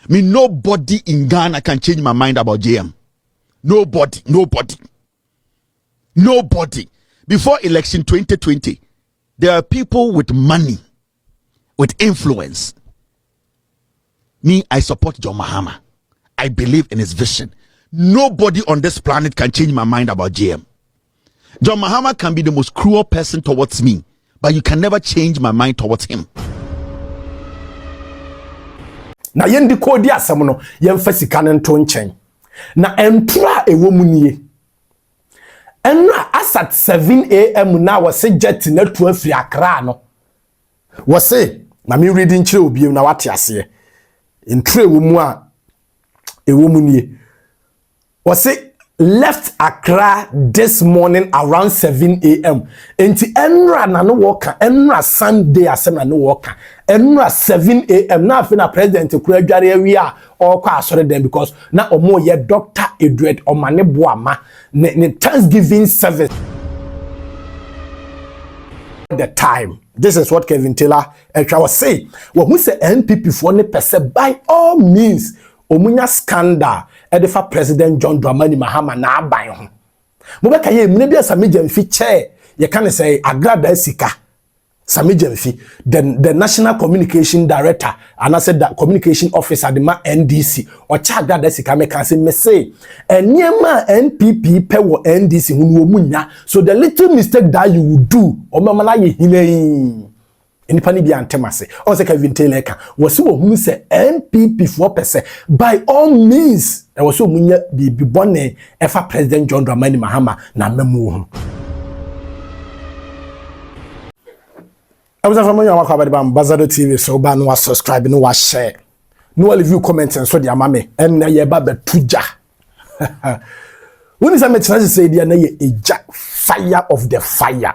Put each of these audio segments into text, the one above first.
Me, nobody in Ghana can change my mind about JM. Nobody. Before election 2020, there are people with money, with influence. Me, I support John Mahama. I believe in his vision. Nobody on this planet can change my mind about JM. John Mahama can be the most cruel person towards me, but you can never change my mind towards him. Na yendi kodi asem no yemfa sika ne nto nchen na entra ewo mu nie enra asat 7 am na wose jet na tu afiri Accra no wose na me reading kire obi na wate ase entra ewo mu a ewo mu nie wose left Accra this morning around 7 a.m. Enti enra na no woka enra Sunday asem na no woka enra 7 a.m. na afi na president kura dware awi a okwa asore dem because na omo ye Dr. Edward Omane Boama ne Thanksgiving service the time. This is what Kevin Taylor was saying. Well, who say NPP for ne pese by all means omunya scandal edifa President John Dramani Mahama na aban ho mo be kaye mne bia samijamfi chair ye kan say agrada sika samijamfi the national communication director and I said that communication officer the ma NDC or cha agrada sika me kan say me say eniema NPP pe wo NDC hunu omunya so the little mistake that you will do o mama na ye hinai Inipani bi antemase. On se Kevin Taylor ka. Wasi wo hunu se NPP 4% by all means. E wasi wo munye bi bone efa President John Dramani Mahama na memu ho. I was from you wa kwa ba Ambassador TV so ba no wa subscribe no wa share. No leave you comment and so dia mame. En na ye ba betuja. When is a metina say dia na ye eja fire of the fire.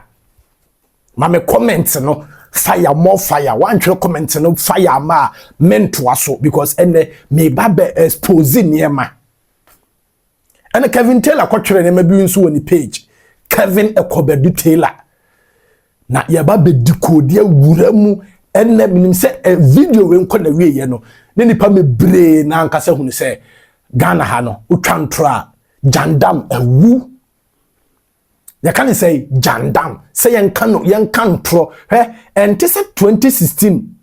Mame comment no fire more fire one try comment no fire ma mentor so because ene me babe expose niema ene Kevin Taylor kwatwere ne mabi nso woni page Kevin Ekobedu Taylor na ye babe decode awura mu ene minim se video we nko na wie ye no ne nipa me bre na anka se hunu se Ghana ha no utwantra jandam awu you can say jandam say yan kantro and this 2016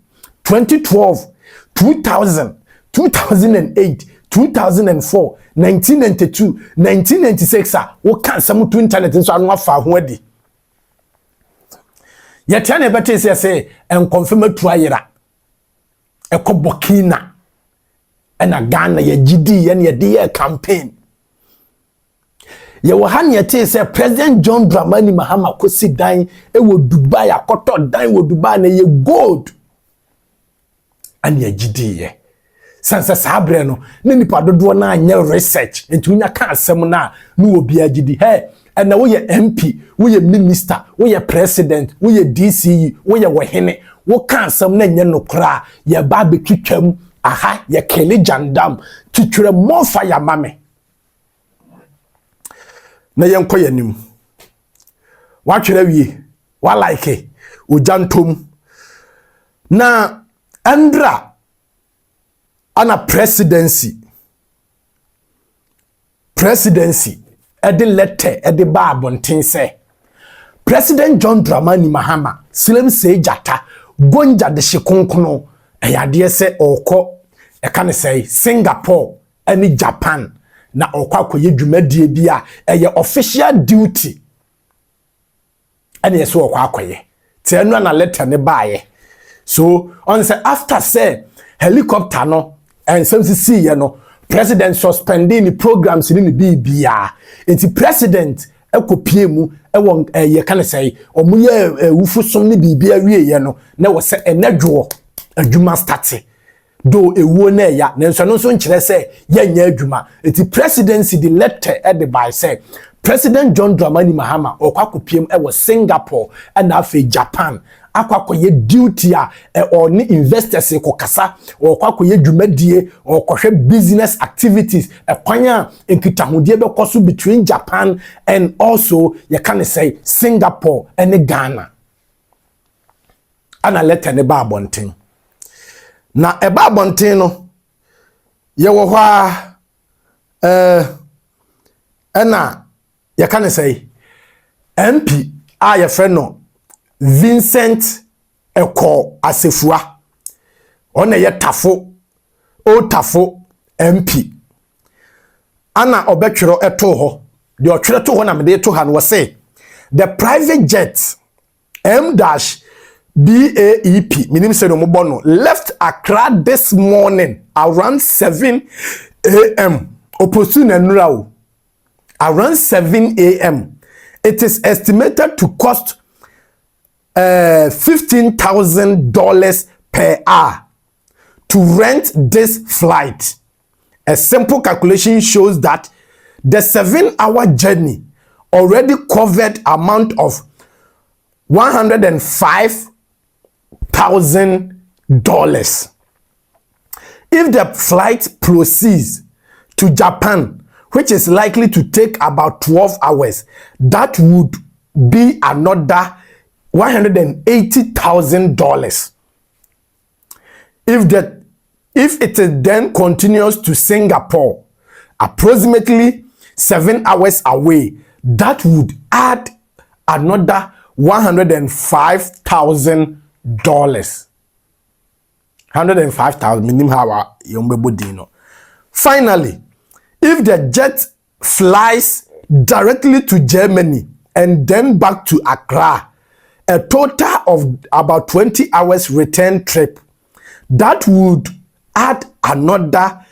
2012 2000 2008 2004 1992 1996 wo kan some to internet so anu afa ho adi yet ya na bete say en confirm to ayira ekobokina ena Ghana ya gidi ya ne de campaign ye wo han ye say President John Dramani Mahama kosi dan e wo Dubai akoto dan wo Dubai na ye gold and ye gidi ye sansa sabre no ne nipa dodo na anya research enti unya ka asem na no obi agidi he na wo ye MP wo ye minister wo ye president wo ye DCE wo ye wehene wo ka asem na nya no kra ye ba be twitwam aha ye kele jandam twitwere mo fire mame na yenko yanim wa twere wie wa like ojantom na andra ana presidency ede letter ede ba abonten se President John Dramani Mahama silem se jata gonja de hyekonkono ayade se okọ e kan say Singapore ani Japan na okwa akoye dwumadie bia eye official duty ene yeso okwa akoye te anu na letter ne baaye so on say after say helicopter no and some see ye no president suspending the programs in the bibia enti president ekopie mu ewon ye kan say omuye wufusom ne bibia wie ye no na wo say enadwo adwuma start do ewo na ya nenso no so nkire say yenya adwuma eti presidency the letter at the by say President John Dramani Mahama okwakopiem ewo Singapore and afi Japan akwakoye duty a oni investors ekokasa okwakoye dwumadie okohwe business activities ekwanya enkitahudie bekoso between Japan and also you can say Singapore and Ghana ana letter ne ba bonten na eba bonten no ye wo hwa ena ye kan say MP a ye frɛ no Vincent Eko Asefua ona ye tafo o tafo MP ana obetwero eto ho de otwere to ho na me de to ha no say the private jet M-BAEP minim say no mo left Accra this morning around 7 a.m. opposite Nurao around 7 a.m. It is estimated to cost $15,000 per hour to rent this flight. A simple calculation shows that the 7-hour journey already covered amount of $105,000. If the flight proceeds to Japan, which is likely to take about 12 hours, that would be another $180,000. If it then continues to Singapore, approximately 7 hours away, that would add another $105,000. $105,000. Finally, if the jet flies directly to Germany and then back to Accra, a total of about 20 hours return trip, that would add another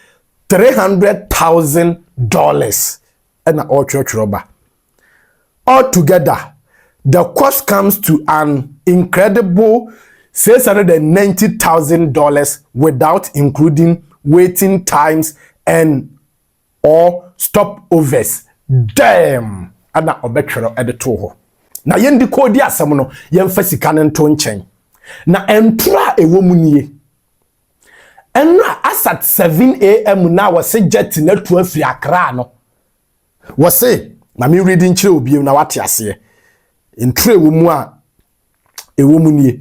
$300,000 and all church rubber. Altogether, the cost comes to an incredible $690,000 without including waiting times and or stopovers. Damn! Ana obetwero edeto ho. Na yendi kodi asem no yemfa sika ne nto nchen. Na entra ewomu nie. Enra asat 7 a.m. na wose jet na tu afiri Accra no. Wose na me reading kire obi na wate ase. Entra ewomu a ewomu nie.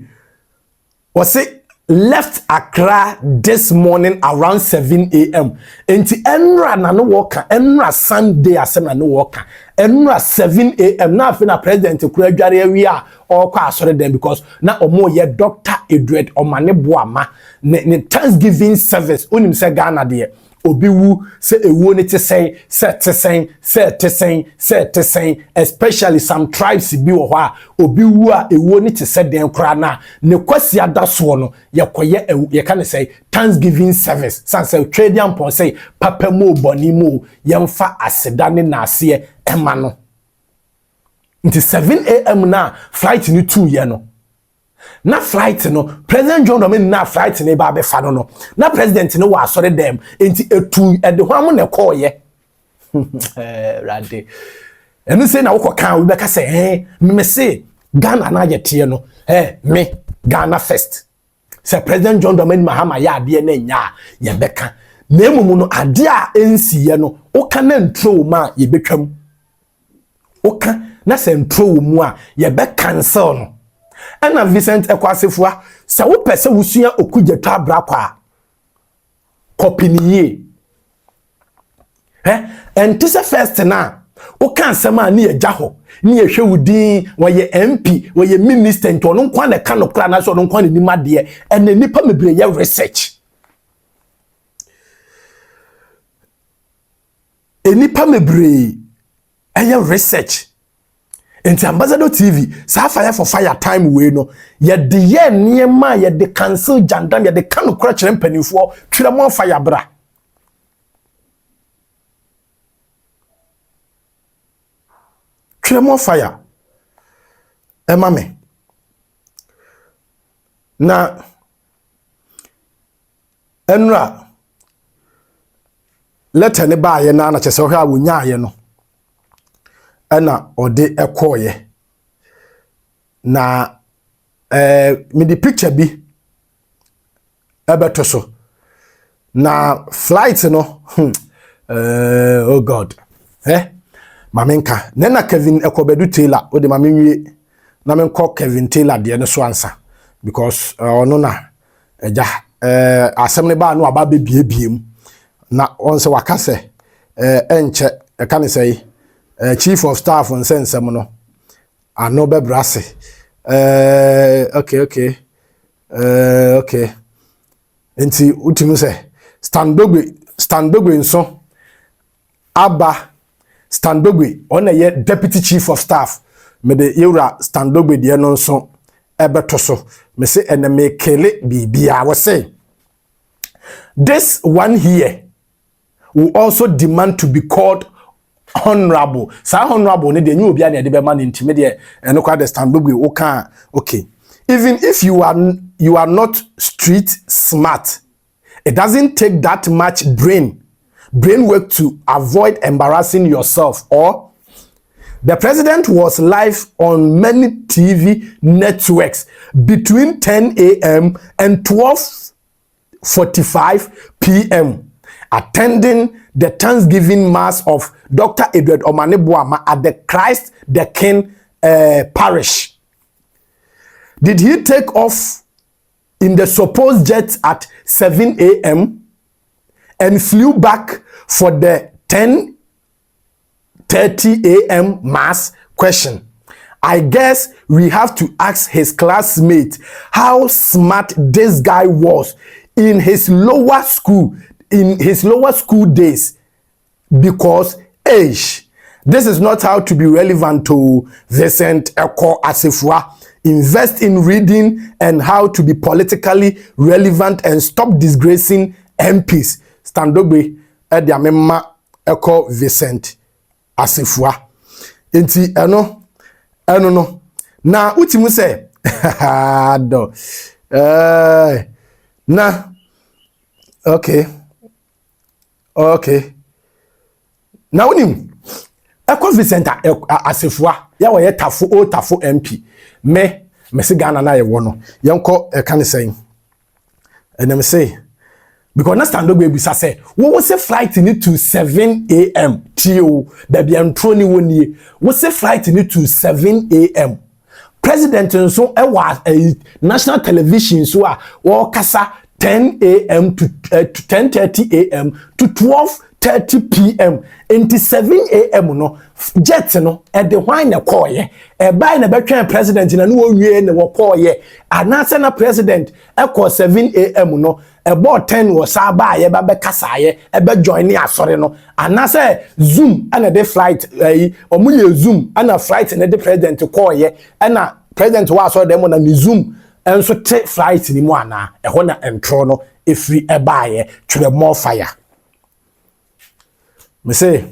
Wose left Accra this morning around 7 a.m. Enti enra na no worker enra Sunday asem na no worker enra 7 a.m. na afi na president kura adware awi a okwa asore dem because na omo ye Dr. Edward Omane Boama ne Thanksgiving service onim se Ghana de obi wu se ewo ne te sen especially some tribes bi wo ho a obi wu a ewo ne te se den kra na ne kwasi adaso no ye can say Thanksgiving service sanse tradian pon say papa mo boni mo yemfa aseda ne na ase ema no nti 7 a.m. na flight ni 2 ye no na flight no President John Dramani na flight ne ba be fa no na president ne wa asore dem enti etu ede ho am ne call ye rade enu say na wo kan we be ka say me say Ghana na je tie no me Ghana first say President John Dramani Mahama ya ade na nya ye be ka na emumu no ade a ensi ye no wo ka na ntro ma ye betwam wo ka na se ntro mu a ye be cancel no. Ana Vincent Eko Asefua sa wo pese wusua okugyeto abrakwa kopiniye enti se first na wo kan sema na ye jaho na ye hwewudin wo ye MP wo ye minister nto no nkwa na ka no kra na so no nkwa ni made ene nipa mebre ye research enipa mebre eye research. Enti Ambassador TV sa fire for fire time we no ye de ye niema ye de cancel jandam ye de kan kura kire mpanifo twere mo fire bra twere mo fire mame na enra letter ne ba ye na chese ho a wonya ye no ana ode ekoye na me the picture bi ebeto so na flight no oh god mamenka na Kevin Ekobedu Taylor o de mamenwie na menko Kevin Taylor de no so ansa because ono na eja asem ne ba no aba be biebiem na on se wakase enche can say chief of staff on sense no ano be brase okay okay enti utimu se Stan Dogbe nso aba Stan Dogbe on ye deputy chief of staff me de yura Stan Dogbe de no nso ebeto so me se ene me kele bibia we say this one here will also demand to be called honorable. Sa honorable ne de nyu obi na de be man ntime de eno kwa the Stan Dogbe o kan okay. Even if you are not street smart, it doesn't take that much brain work to avoid embarrassing yourself. Or the president was live on many TV networks between 10 a.m. and 12:45 p.m. attending the Thanksgiving Mass of Dr. Edward Omane-Boamah at the Christ the King parish. Did he take off in the supposed jet at 7 a.m. and flew back for the 10:30 a.m. mass? Question. I guess we have to ask his classmate how smart this guy was in his lower school days, because age. This is not how to be relevant to Vincent Eko Asifua. Invest in reading and how to be politically relevant and stop disgracing MPs. Stan Dogbe Edia Mema Eko Vincent Asifua. Enti eno no. Na utimu se do. Na okay. Na unim Eko Vincent Asifua ya wo ye tafo MP me se Ghana na ye wo no yenko kan say enem say because na Stan Dogbe bisa say wo say flight ni to 7 a.m. tio da bia ntro ni woni wo say flight ni to 7 a.m. president nso e wa national television so a wo kasa 10 a.m. to 10:30 a.m. to 12:30 p.m. into 7 a.m. no jet no e de hwan na call ye e bai na betwen president na no wie na wo call ye anase na president e call 7 a.m. no e bo 10 wo sa ba ye ba be kasa ye e be join ni asore no anase zoom ana de flight omu ye zoom ana flight na de president call ye ana president wa asore dem na ni zoom enso te flight ni mu ana e ho na entro no efri e ba ye twere more fire. Me say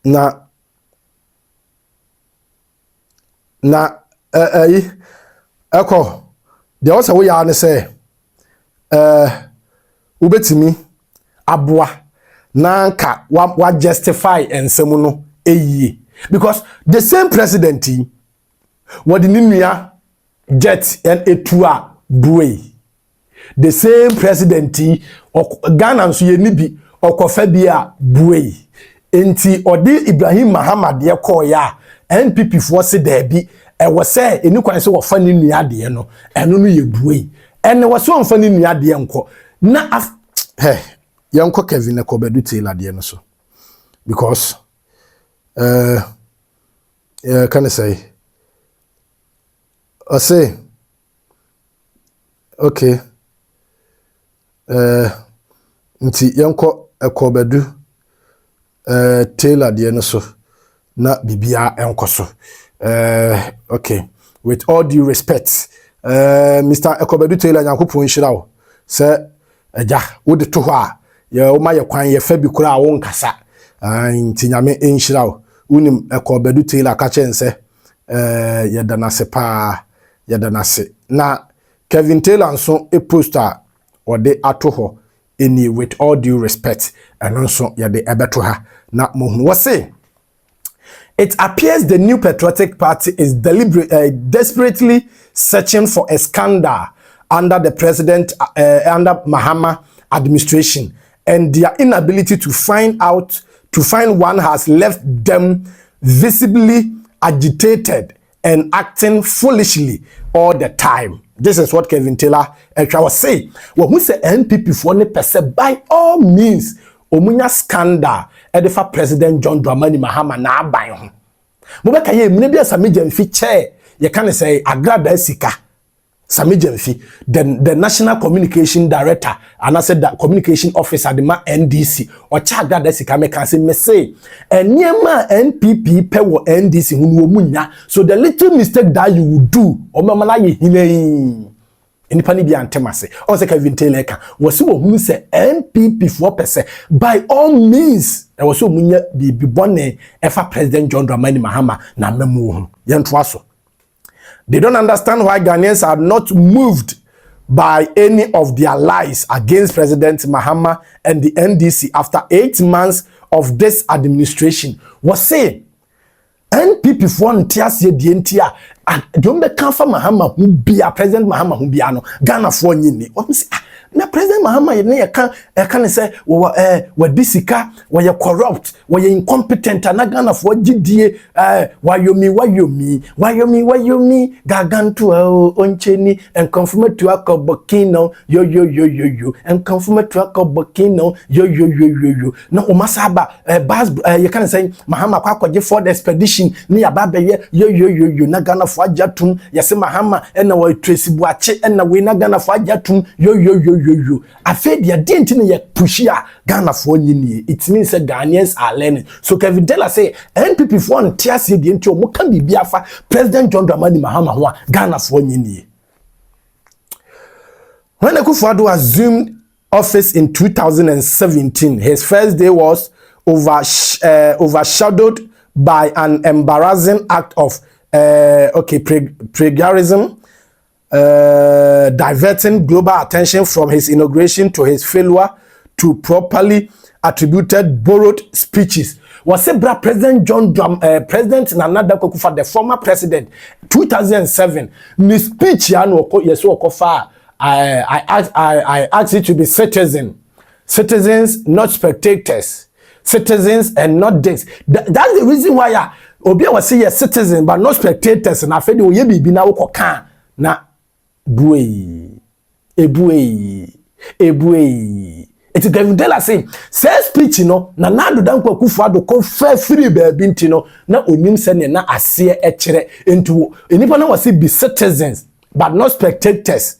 na eko de o se wo ya ne say ubetimi aboa na nka wa justify ensem no eyie because the same president what the nua jet and etua buei the same president Ghana nso ye ni bi okofa bi a buei enti odi Ibrahim Muhammad ye call ya NPP for se da bi e wo se eni kwan se wo fa ni nua de no eno no ye buei ene wo se wo fa ni nua de enko na yanko Kevin Ekobedu Taylor de no so because can I say I say okay nti yanko Ekobedu Taylor de no so na bibia enko so okay with all due respect Mr. Ekobedu Taylor yankopon hira se eja wo de to ho a ye wo ma ye kwan ye fa bi kura wo nkasa nti nyame enhira unim Ekobedu Taylor ka chense yedanase pa yedanase na Kevin Taylor nso e poster or de ato ho any with all due respect and also yede ebeto ha na mohun wo say it appears the New Patriotic Party is desperately searching for a scandal under the president under Mahama administration, and their inability to find one has left them visibly agitated and acting foolishly all the time. This is what Kevin Taylor was saying. When we say NPP for ne person, by all means, omunya scandal, edifa President John Dramani Mahama na aban ho. Mobeka ye mne bia Sami Gyamfi chair, ye can say agrada sika. Sami Gyamfi, the National Communication Director, and I said that Communication Officer, the NDC, or Chaga Desika, me say, and near NPP pay NDC, munya. So the little mistake that you would do, or mamala hine. In Panibia and Temase, or say Kevin Taylor, was so who say NPP 4%. By all means, there was so munya be born ever President John Dramani Mahama, na memu, Yantwaso. They don't understand why Ghanaians are not moved by any of their lies against President Mahama and the NDC after 8 months of this administration. Was saying, NPP for Ntiasie Dientia, don't be confirm Mahama who be a President Mahama who be ano Ghana for nyini. What say? Na President Mahama ye can say we disika, we corrupt, we incompetent, na Ghana for GDA wayomi gagantu oncheni and confirm to akobokino yo and confirm to akobokino yo na umasaba bas you can say Mahama kwakoje for the expedition ni ababe yo na Ghana for ajatum yase Mahama na we trace buache na we na Ghana for ajatum yo afed ya dent na ye pushia Ghana for nyini. It means that Ghanaians are learning. So Kevin Taylor say NPP for ntiase de nti o mo kan bibia fa President John Dramani Mahama ho Ghana for nyini. When Akufo-Addo assumed office in 2017, his first day was overshadowed by an embarrassing act of plagiarism, diverting global attention from his inauguration to his failure to properly attributed borrowed speeches. Was it President President Nana Akufo-Addo, the former president, 2007, his speech I asked you to be citizens, not spectators. Citizens and not this. That's the reason why Obi was say a citizen but not spectators. And I feel you be na ukoka na buey. It's Kevin Taylor saying, say speech, na nado danko Akufo-Addo ko free baby ntino na onim se ne na ase echere into enipa na was be citizens but not spectators.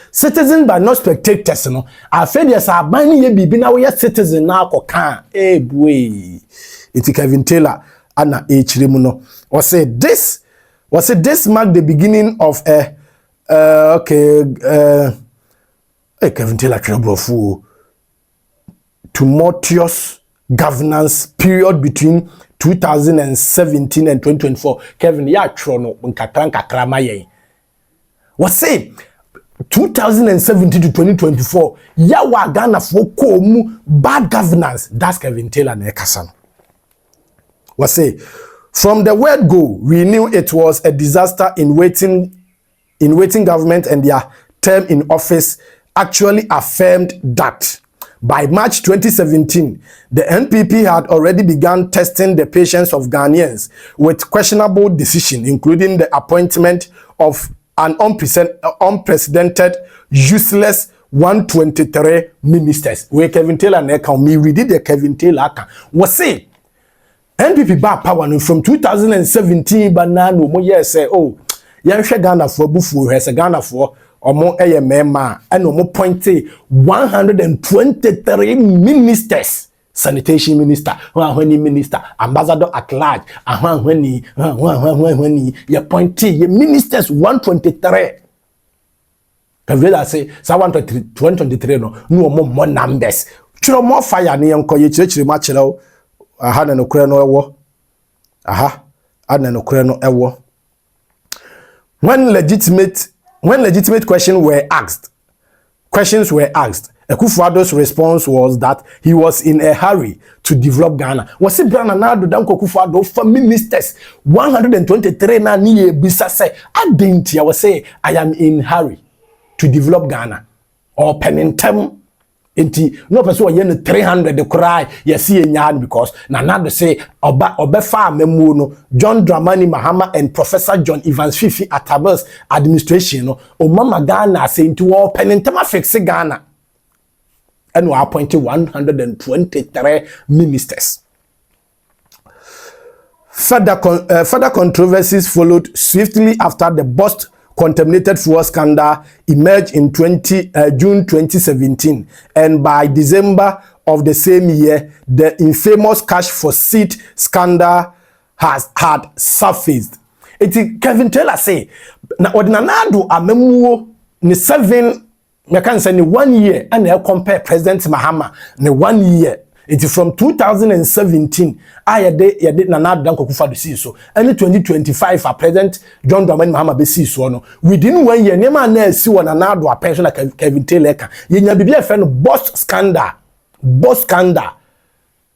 Citizen but not spectators, no. I feel yes, I ban ye bibi na we citizen na akoka. Boy. It's Kevin Taylor ana echiremu no. Was this marked the beginning of Kevin Taylor trouble tumultuous governance period between 2017 and 2024. Kevin ya trono nkakra maye. Was 2017 to 2024, yawa Ghana for komu bad governance. That's Kevin Taylor Nekasano. Was from the word go, we knew it was a disaster in waiting government, and their term in office actually affirmed that. By March 2017, the NPP had already begun testing the patience of Ghanaians with questionable decisions, including the appointment of an unprecedented, useless 123 ministers. Where Kevin Taylor account, me read the Kevin Taylor account. Was say NPP back power from 2017, but now no more years say, oh, yan Ghana for bufu has a Ghana for or more mema and no more 123 ministers. Sanitation minister, minister, ambassador at large, when you appointee your ministers 123. Kavela say, 123 no more numbers. Chiro more fire ni yanko ye chire machelo. Aha na no kure no ewo. Aha, adna no kure no ewo. When legitimate questions were asked, Akufo-Addo's response was that he was in a hurry to develop Ghana. Was it Brana Nado Danko Akufo-Addo for ministers 123 na niye bisa say I was say I am in hurry to develop Ghana or penintem Enti no person we yen 300 the cry ye see nyan because na do say oba fa memu no John Dramani Mahama and Professor John Evans Fifi Atabas administration no o mama Ghana say into all penentama fix Ghana and we appointed 123 ministers. Further controversies followed swiftly after the bust contaminated fuel scandal emerged in June 2017, and by December of the same year, the infamous cash for seat scandal had surfaced. It Kevin Taylor say na ordinanado amemuo ni 7 me can say ni 1 year and I compare President Mahama ni 1 year. It is from 2017. I did Nana Danko Kufa see so. And 2025, President John Dramani Mahama be see so no. Within 1 year, Nema na see one another pension like Kevin Taylor. Yenya bibi a friend boss scandal.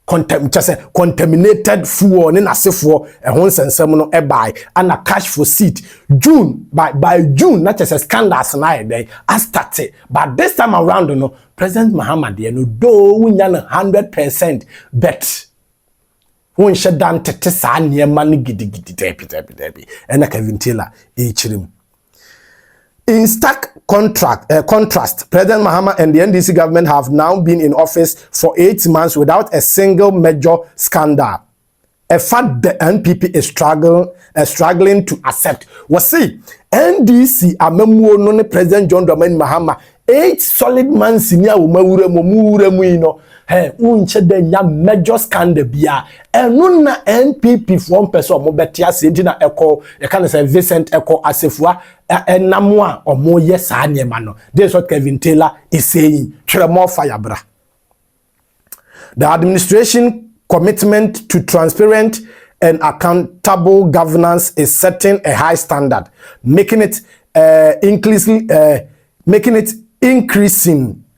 Contaminated fuel in a for a home sensation e buy and a cash for seat. June by June, not just a scandal day I started. But this time around, you know, President Mahama dey no do we 100% bet. Won shut down tete sa niema ni gidi debi. And Kevin Taylor chirim. In stark contrast, President Mahama and the NDC government have now been in office for 8 months without a single major scandal. A fact the NPP is struggling to accept. Was see, NDC amemuo no ne President John Dramani Mahama 8 solid months in ya umawure mu ino. Hey, unche de nya major scandal bia. Enu na NPP for person mo betia se nti na eko e kan say Vincent eko asefua enamwa omo yes anyema no. This is what Kevin Taylor is saying. Try more fire bra. The administration commitment to transparent and accountable governance is setting a high standard, making it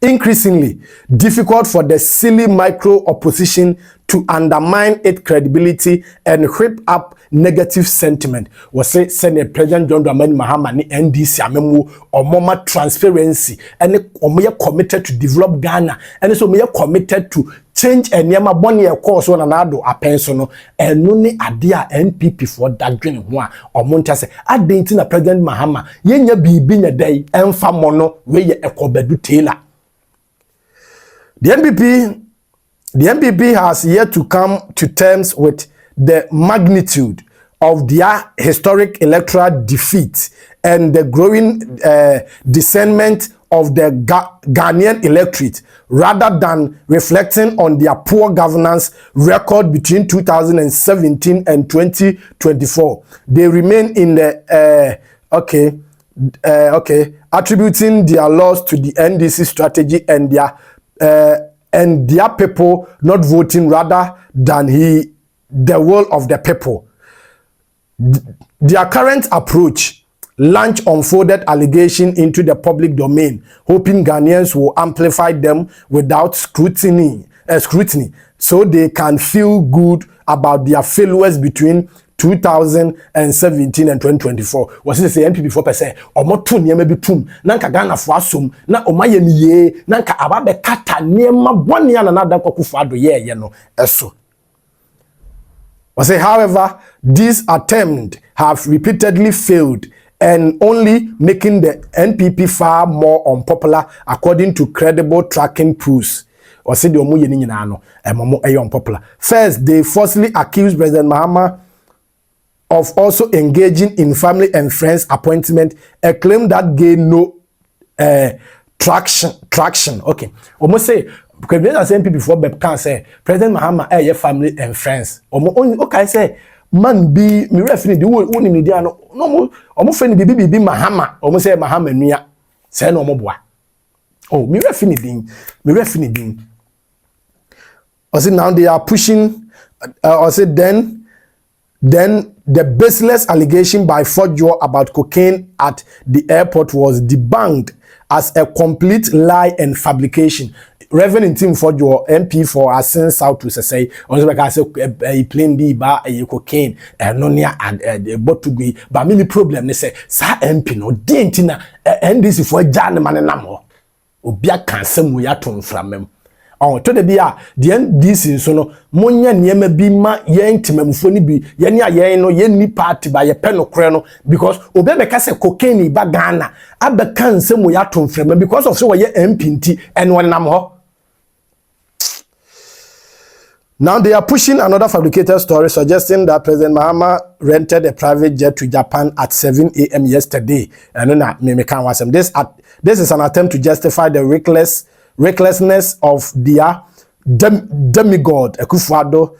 increasingly difficult for the silly micro opposition to undermine its credibility and whip up negative sentiment. Was say Senate President John Dramani Mahama ni NDC amemu omoma transparency and omoye committed to develop Ghana and so omoye committed to change enyema boni e course one anado apenso no enu ni ade a NPP for that dream ho a omonta say adenti na President Mahama yenya bibi nya dai emfa mono we ye ekobedu Taylor. The NPP has yet to come to terms with the magnitude of their historic electoral defeat and the growing discernment of the Ghanaian electorate, rather than reflecting on their poor governance record between 2017 and 2024. They remain in the attributing their loss to the NDC strategy and their people not voting rather than the will of the people. Their current approach launch unfolded allegation into the public domain, hoping Ghanaians will amplify them without scrutiny, so they can feel good about their failures between 2017 and 2024. Was it say NPP 4%? Omoto niema bi tum nanka Ghana fo asom na omaye niye nanka ababe kata niema boni ana na danko kufu ado ye no eso. Was it, however, these attempts have repeatedly failed and only making the NPP far more unpopular according to credible tracking proofs. Or say the omo ye ni nyina no momo unpopular. First, they falsely accused President Mahama of also engaging in family and friends appointment, a claim that gained no traction. Okay. Almost say, because the same people before can say, President Mahama your family and friends. Okay, say, man be me referee the one in the no almost friend be Mahama, almost say Mahama niya. Say no more boy. Oh, me referee ding. Or say now they are pushing or say then the baseless allegation by Fodjo about cocaine at the airport was debunked as a complete lie and fabrication. Reverend Tim Fodjo, MP for Asin South to say, also like I say, a plane B bar a cocaine, no near Botugui, but many problem. They say, Sa MP no, Dintina, and this is for Jan Mananamo. obia kansem ya to mframem to de bia de NDC so no monye niema bi ma ye ntimamfo ni bi ye ne aye no ye ni party ba ye pe no kre no because obia be ka se cocaine ba Ghana abeka nsem ya to mframem because of so we MPT and one nam ho. Now they are pushing another fabricated story suggesting that President Mahama rented a private jet to Japan at 7 a.m. yesterday. And this is an attempt to justify the recklessness of their demigod Akufo-Addo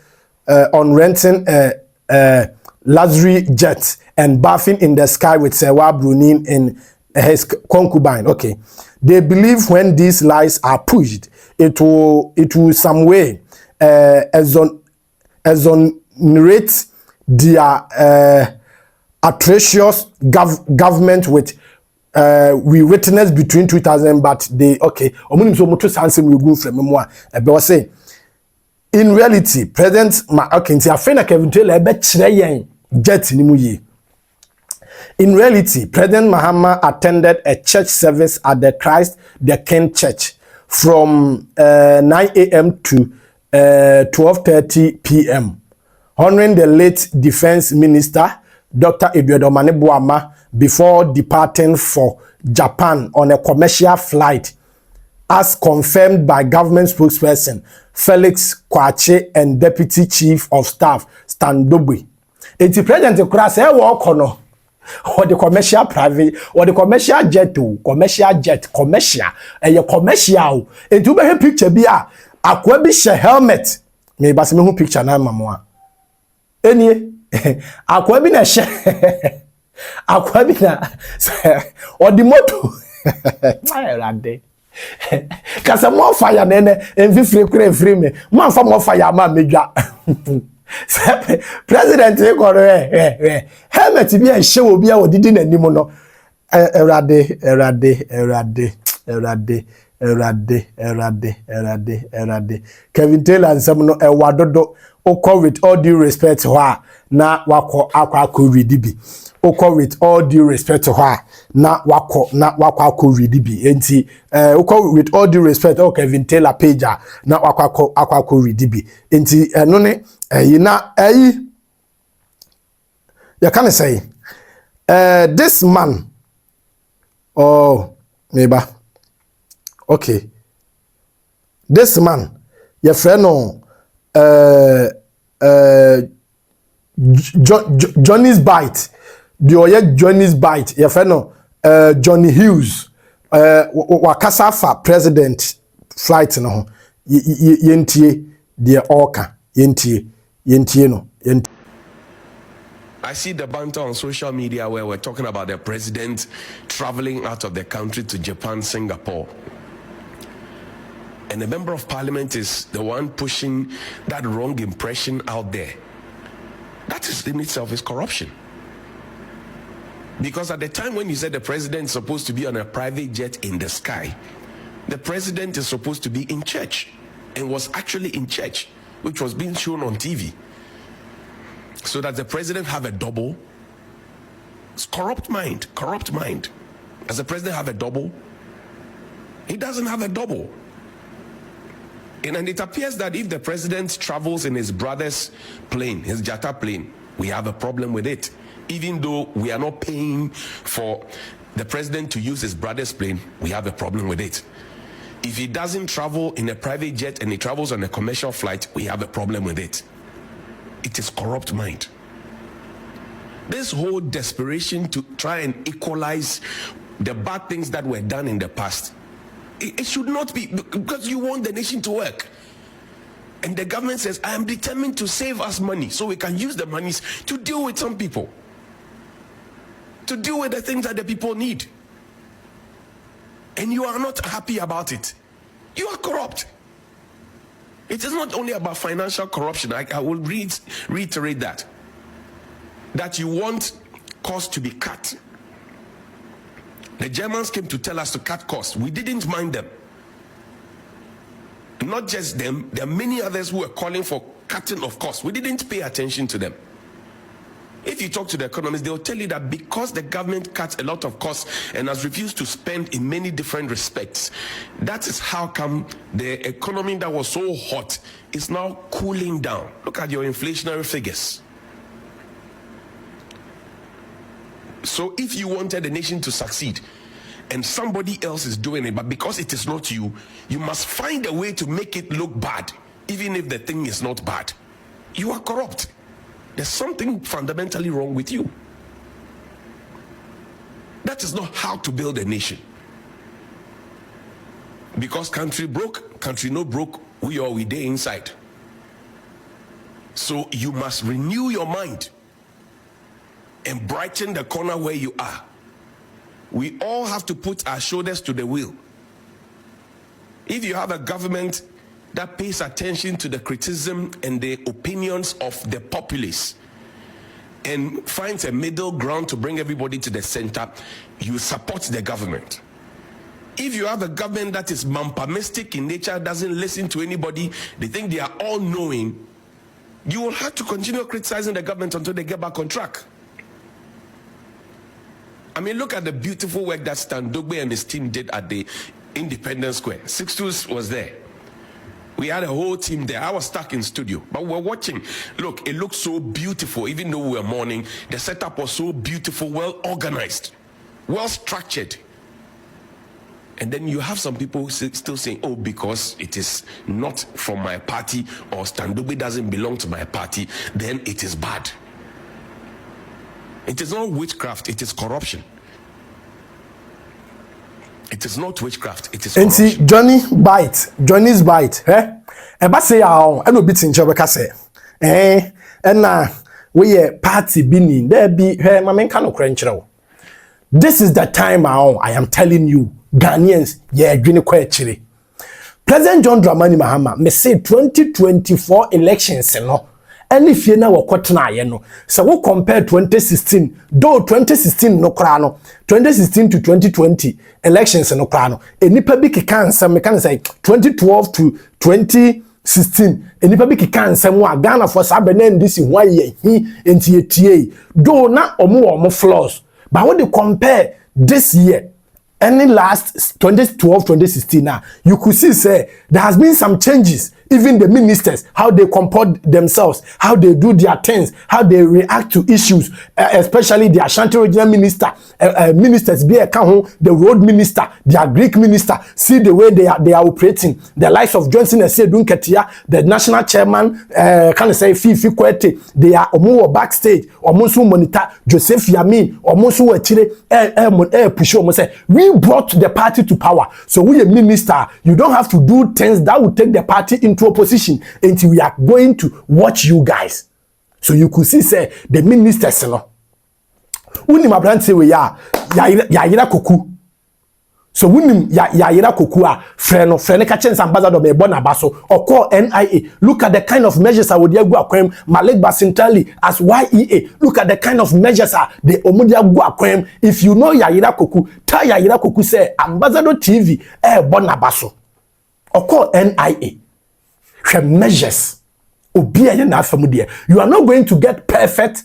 on renting a luxury jet and bathing in the sky with Sewa Brunin in his concubine. Okay, they believe when these lies are pushed, it will some way exonerate their atrocious government with we witnessed between 2000, but they okay. Say in reality, President Kevin Taylor jet in reality, President Mahama attended a church service at the Christ the King Church from 9 a.m. to 12:30 p.m. honoring the late Defense Minister Dr. Eduardo Buama before departing for Japan on a commercial flight, as confirmed by government spokesperson Felix Kwache and Deputy Chief of Staff Stan Dogbe. It's the President Kura say walk on or the commercial private or the commercial jet commercial and your commercial and to be a picture be akwa bi she helmet me ba se me hu picture na mamo eni akwa bi na she akwa bi na o di moto ay rade kasa mo fire na ne enfifire kure free me mo fa mo fire ma medwa president e ko helmet bi e she obi a odidi na nim no erade Kevin Taylor and some no wadodo oko with all due respect to her na wako akwa ready oko with all due respect to her na wako ready enti oko with all due respect to Kevin Taylor page na wako ready enti no ne you can say this man neighbor. Okay. This man, your friend Johnny's Bite. Johnny's Bite. Your friend Johnny Hughes. Wakasafa president flight no. Yentie the orca. Yentie no. I see the banter on social media where we're talking about the president traveling out of the country to Japan, Singapore. And the member of parliament is the one pushing that wrong impression out there. That is in itself is corruption. Because at the time when you said the president is supposed to be on a private jet in the sky, the president is supposed to be in church and was actually in church, which was being shown on TV. So that the president have a double. It's corrupt mind. Does the president have a double? He doesn't have a double. And it appears that if the president travels in his brother's plane, his Jata plane, we have a problem with it. Even though we are not paying for the president to use his brother's plane, we have a problem with it. If he doesn't travel in a private jet and he travels on a commercial flight, we have a problem with it. It is corrupt mind. This whole desperation to try and equalize the bad things that were done in the past, it should not be, because you want the nation to work. And the government says, I am determined to save us money so we can use the monies to deal with some people, to deal with the things that the people need. And you are not happy about it. You are corrupt. It is not only about financial corruption. I will reiterate that you want costs to be cut. The Germans came to tell us to cut costs. We didn't mind them. Not just them, there are many others who were calling for cutting of costs. We didn't pay attention to them. If you talk to the economists, they'll tell you that because the government cuts a lot of costs and has refused to spend in many different respects, that is how come the economy that was so hot is now cooling down. Look at your inflationary figures. So if you wanted the nation to succeed and somebody else is doing it, but because it is not you, you must find a way to make it look bad, even if the thing is not bad. You are corrupt. There's something fundamentally wrong with you. That is not how to build a nation. Because country broke, country no broke, we there inside. So you must renew your mind and brighten the corner where you are. We all have to put our shoulders to the wheel. If you have a government that pays attention to the criticism and the opinions of the populace and finds a middle ground to bring everybody to the center, you support the government. If you have a government that is mampamistic in nature, doesn't listen to anybody, they think they are all knowing, you will have to continue criticizing the government until they get back on track. I mean, look at the beautiful work that Stan Dogbe and his team did at the Independence Square. Sixtus was there. We had a whole team there. I was stuck in studio, but we're watching. Look, it looked so beautiful. Even though we were mourning, the setup was so beautiful, well organized, well structured. And then you have some people still saying, oh, because it is not from my party or Stan Dogbe doesn't belong to my party, then it is bad. It is not witchcraft, it is corruption. It is not witchcraft, it is corruption. And Johnny's bite, eh? Eba say ya eno bit in jobe ka say. Na we party bini, there be ma men kan okra nkyerɛ. This is the time I am telling you, Ghanaians, yeah, dwene kwa chire. President John Dramani Mahama me say 2024 elections no. And if you know what no, so we compare 2016, though 2016 no krano, 2016 to 2020 elections no krano. Any public cancer, me can say 2012 to 2016. Any public cancer more Ghana for Sabenen this is why he NTA. Though not or more flaws, but when you compare this year. Any last 2012, 2016 now, you could see say there has been some changes. Even the ministers, how they comport themselves, how they do their things, how they react to issues, especially the Ashanti regional minister, ministers be the road minister, the Greek minister, see the way they are operating. The likes of Johnson and Sedun Ketia, the national chairman, can I say Fifi Kwete, they are omo backstage, omo monitor Joseph Yamin, omo push say we brought the party to power. So we a minister, you don't have to do things that will take the party into opposition until we are going to watch you guys. So you could see say the ministers no. Uni ma brand say we ya yira koku. So unim ya yira koku a freno ka chance ambassador me bona baso or call NIA. Look at the kind of measures I would go akwem Malik Basintali as YEA. Look at the kind of measures the omudia go akwem. If you know ya yira koku, tell ya yira koku say ambassador TV bona baso or call NIA. Measures. You are not going to get perfect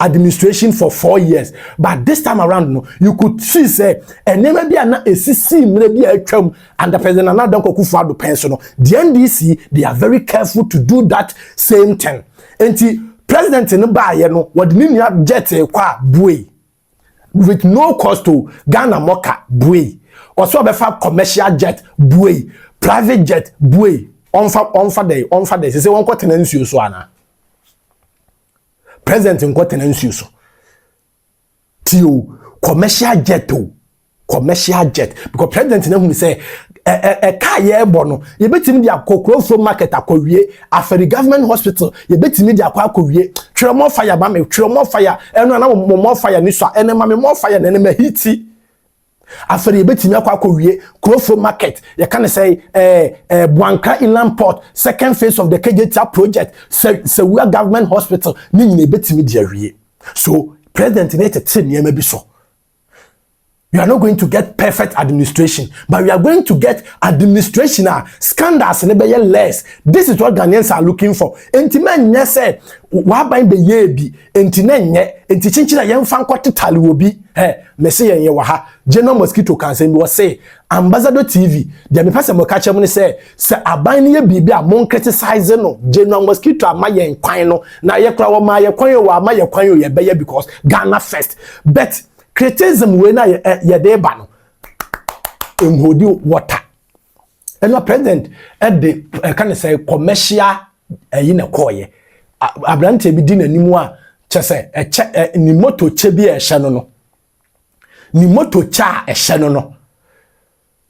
administration for 4 years, but this time around, no, you could see say, and maybe and the president another Kufuor pension. The NDC they are very careful to do that same thing. And the president in the what mean jet buoy with no cost to Ghana Moka buoy, also befa commercial jet buoy, private jet buoy. On fa day. Say one quarter tenancy so ana. President in quarter tenancy so. Tio commercial jet because president na hu say car ye bono ye betimi dia kokro from market akowie aferi government hospital ye betimi dia akowie twere mo fire ba me twere mo fire eno na mo fire ni so ene ma me mo fire na ene ma hiti after you betimi akwa Krofo market you can say Buanka Inland Port second phase of the KJTA project so we are government hospital ni betimi dia wie so president need to tell me be so You are not going to get perfect administration, but we are going to get administration scandals never less. This is what Ghanaians are looking for. Entimen nye say wa ban be ye bi entinenye enti chinchina ye mfa nkwote tale obi me say ye wa ha general mosquito cancer we say ambassador TV de me pese mo ka chem ne say aban ne ye bibi a mon criticize no general mosquito ama ye kwan no na ye kra wo ma ye kwan yo ama ye kwan yo ye be ye because Ghana first. But criticism we na ye de ba no emhodi water and president at the can say commercial yi na koye abrante bi di nanimu a chese ni moto che bi e hye no ni moto cha e hye no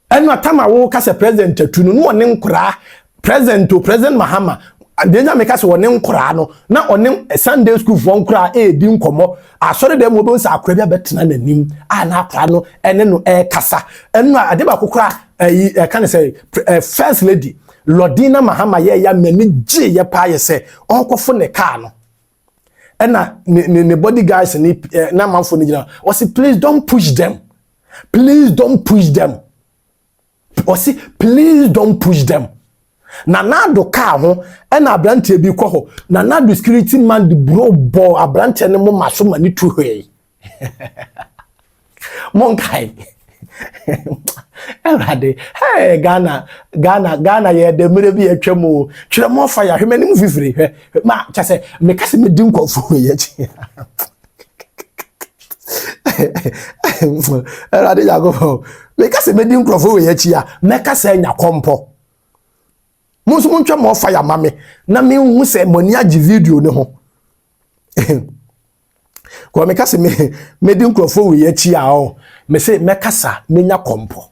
eno atama wo ka se president atu no woni nkura president Mahama denya me ka se woni nkura no na oni Sunday school for nkura di nkomo asori dem obo nsa akura bia betena nanim na akura no ene no kasa eno ade ba kokura can say first lady Lordina Mahama ya mani ji ye pa ye se onkofo ne car no ena ne bodyguards ni na manfo ne gina o say please don't push them o say please don't push them na do car ho ena abrante bi kɔ ho na do security man di bro bo abrante ne mo maso mani tu hwei monkai Everybody, hey Ghana ye de mere bi atwam o twere mo fa ya hwemani mu fifiri ma cha se me kase me din kofo ye chi Everybody ya go me kase me din kofo ye chi ya me kase nya kompo mo so mo twam mo fa ya mame na me hu se moni agi video ne ho ko me kase me din kofo ye chi ya o me say mekasa menya kompo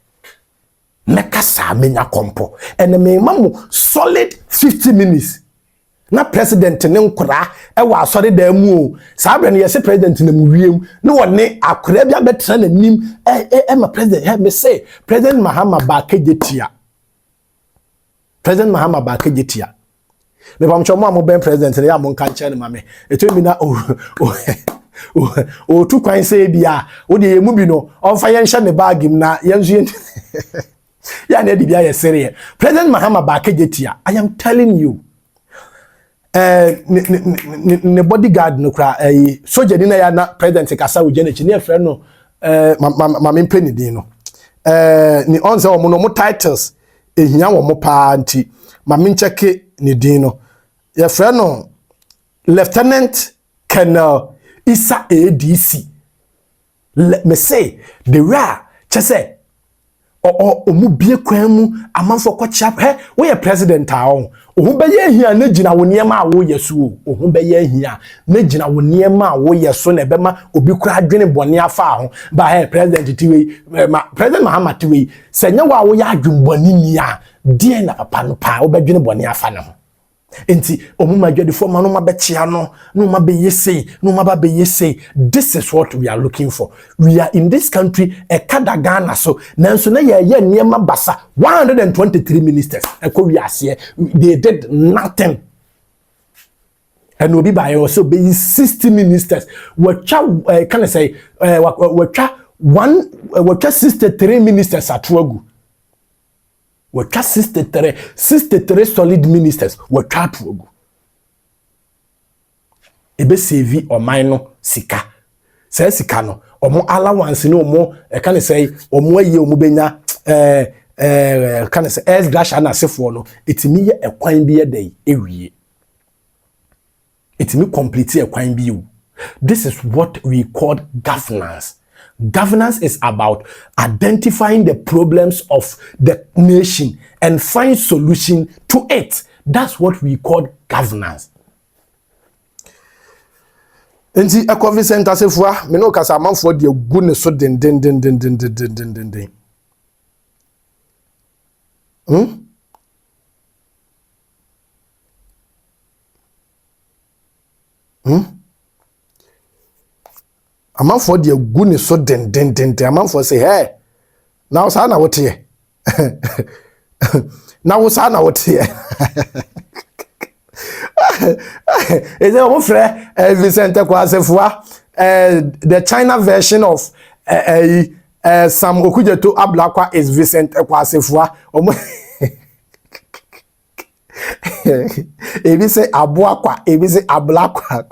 and me mamu solid 50 minutes na president ne nkura e wa asori da mu o sabre ne yesi president ne mu wiem ne woni akura bia betra na nim ma president me say president Mahama ba kejetia me pam chomo mo ben president ne ya mo nka nche ne mame eto mi na o tu kwan say bia wo de yemu bi no onfa ye nhye ne bag im na yenzu ya na di bia ye sere president Mahama ba kejetia I am telling you ne bodyguard no kra soldier ni na ya na president kasa wo jene chi ne frɛ no ma me mpeni din no ni onse o mo titles ehia wo mo pa nti ma me ncheke ni din no ye frɛ no Lieutenant Colonel Isa ADC. Let me say the rare chese omu bie kwan mu amanfo kwacha we ye president awo ohun be ye hia na gina wo niema awo yesu ohun be ye hia na gina wo niema awo yeso na be ma obi kura adwene bone afa ho ba president tiwe president Mahama tiwe senya wa wo ya adwene bone ni a die na papa no pa wo be dwene bone afa ne ho enti omuma dwadefo ma no ma bechia no ma be yese no ma ba be yese. This is what we are looking for. We are in this country e kada Ghana so nanso na ye niema basa 123 ministers eko wi ase they did nothing and obi ba yo so be 60 ministers wacha can I say wacha 63 ministers atwagu waka 63 solid ministers waka tuogu ebe save oman no sika say sika no omo allowance no omo can say omo aye omo benya can say as dash na sefo no etimi ye ekwan bi ye dey ewie etimi complete ekwan bi you. This is what we call governance. Governance is about identifying the problems of the nation and find solution to it. That's what we call governance. Enti a coffee center sefua me no kasa manfo de gu ne so den. A man for the good so den. A man for say, hey, now sana what here? Now sana what here? Is it one friend Vicente Kwasefua the China version of Sam Okujeto Ablakwa is Vincent Ekwasefua. Ebi say Abuakwa, ebi say Ablakwa.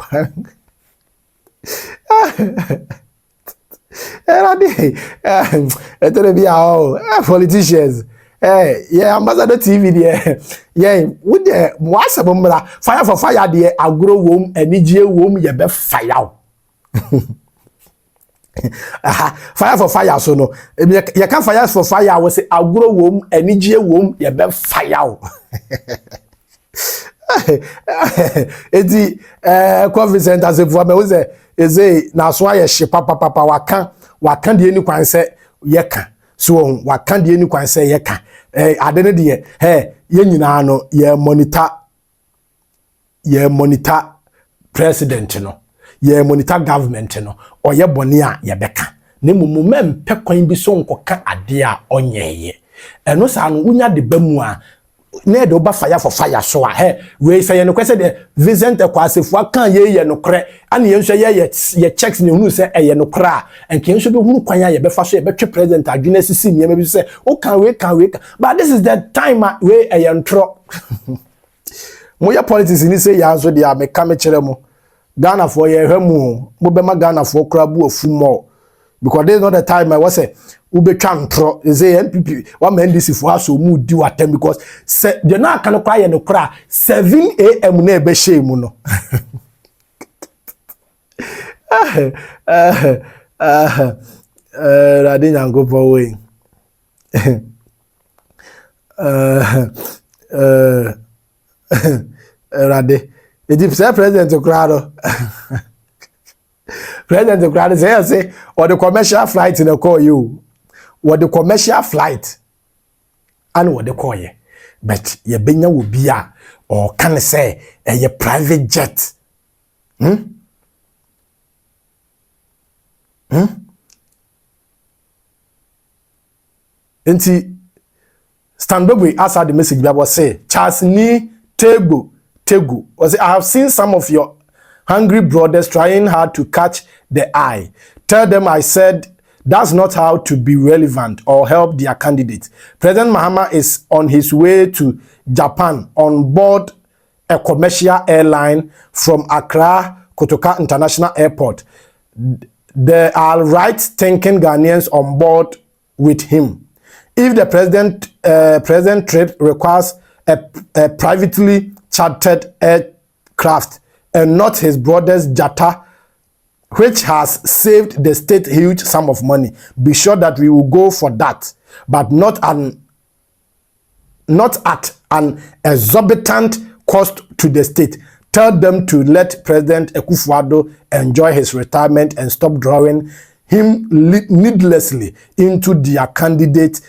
Politicians. Yeah, Ambassador TV there. Yeah, with the what's a fire for fire there, I grow womb and EJ womb, you be fire. Fire for fire, so no. You can't fire for fire, I will say, I grow womb and EJ womb, you be fire. It's the conference as if one was a now so I ship papa wakan the any kwan say yeka. So wakan the any kwan say yeka. I don't know hey ye nyina no ye monitor president no. Ye monitor government no or ye boni a ye beka. Ne mumu mem pe kwan bi so nkoka ade a onyeye. Eno sa no unya de bamu a ne do ba fire for fire so a we say no kwese de Vincent Ekwasefua kan ye no kre ane ye nso ye checks ne hunu say ye no kra en ke nso be hunu kwan ya ye be fa so ye be twe president adwene sisi ne be say o kan we but this is the time we ye ntro mo ya politics ni say ya so de a me ka me kire mo Ghana for ye hwemu mo be ma Ghana for kra bu ofu mo because this is not the time I was say ube chantro is a NPP one man this for us so mu di watem because the na kan kwa ye no kra 7 am na be shame no radi nyango po we radi the president kra President of Grand say or the commercial flight in the call you. What the commercial flight and what they call you. But your benya will be a or can I say a private jet. Enti Stan Dogbe answered the message that was say Charles ni tegu was I have seen some of your hungry brothers trying hard to catch the eye. Tell them I said that's not how to be relevant or help their candidates. President Mahama is on his way to Japan on board a commercial airline from Accra Kotoka International Airport. There are right-thinking Ghanaians on board with him. If the president trip requires a privately chartered aircraft, and not his brother's Jata, which has saved the state huge sum of money. Be sure that we will go for that, but not at an exorbitant cost to the state. Tell them to let President Akufo-Addo enjoy his retirement and stop drawing him needlessly into their candidate.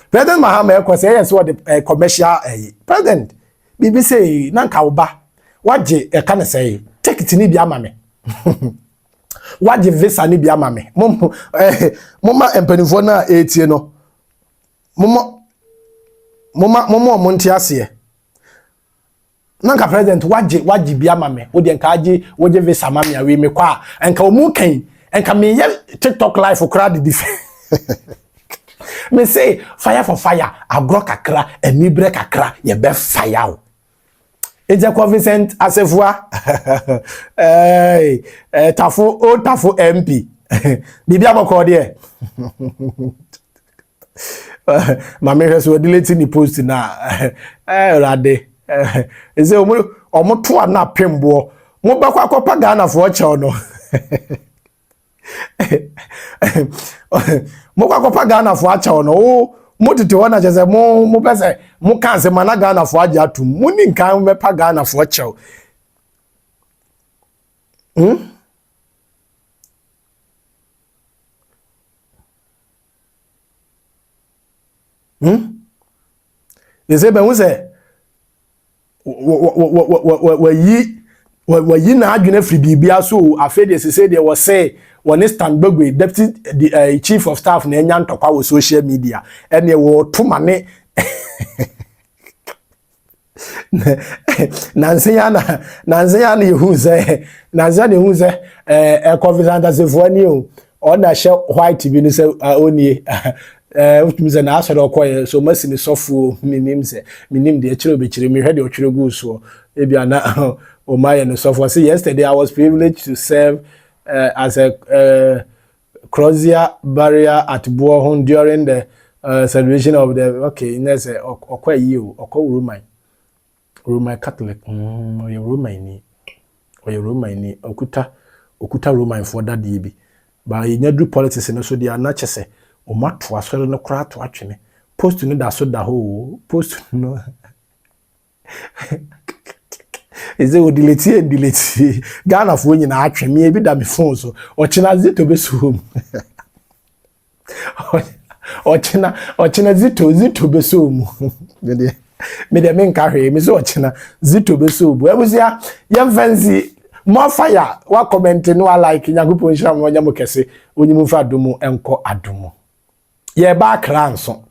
President Mahama say yes what the commercial president bibi say nanka oba waje e kan say ticket ni bia ma me waje visa ni bia ma me moma empanifo na etie no moma omonti ase nanka president waje bia ma me wo de nka age waje visa ma me awe me kwa enka omu kan enka me ye TikTok live for crowd defense. Me say fire for fire, agro kakra, emibre kakra, ye be fire. Eje ko Vincent Asefua. Tafo MP. Bibi aboko de. Mama hweso delete ni post na. Rade. Eze omo to na pembo. Mo bakwa akopa Ghana for che no. Mo kwa kopa Ghana fo acha ono mo tete wona je se mo pese mo kan se mana Ghana fo aja atum mo ni nkan me pa Ghana fo acha Ese be wuse yi na adwene firi bibia so afede se say there was say when Stan Dogbe deputy chief of staff na enya ntokwa wo social media ene wo to mane nanse ya na yehu se nanse na yehu se confidence asefo ni o na she white bi no se oni utumi se na asoro koye so masini sofo minim de chiro be chire mi hwede o chiro gu so e bia na o my no sofo say yesterday I was privileged to serve as a crozier barrier at Bohon during the celebration of the next okwa yi o okwa Roman Catholic oye Roman ni okuta Roman for that day bi ba yenya do politics no so dia na chese o mato asore no kra to atwene post no da so da ho post no eze o delete Ghana fo nyina atwe me bi da me phone so o china zito be so ochina zito be so mu me de men ka hwe me so ochina zito be so bu ebusia ye fancy more fire wa comment no like nyagopo nhira mo nya mo kese onyimu fa adumu enko adumu ye ba kra nso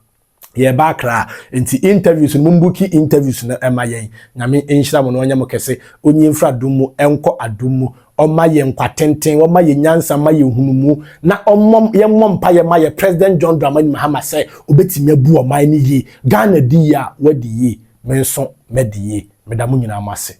ye ba kra enti interviews no mbuki interviews na emayen nyame nhira mo no nya mo kese onyimu fa adumu enko adumu omaye nkwatenten omaye nyansa maye hunumu na yemmom pa ye maye President John Dramani Mahama say obetimi abu oman ni yi Ghana di ya wadi yi menso medi yi medamu nyina amase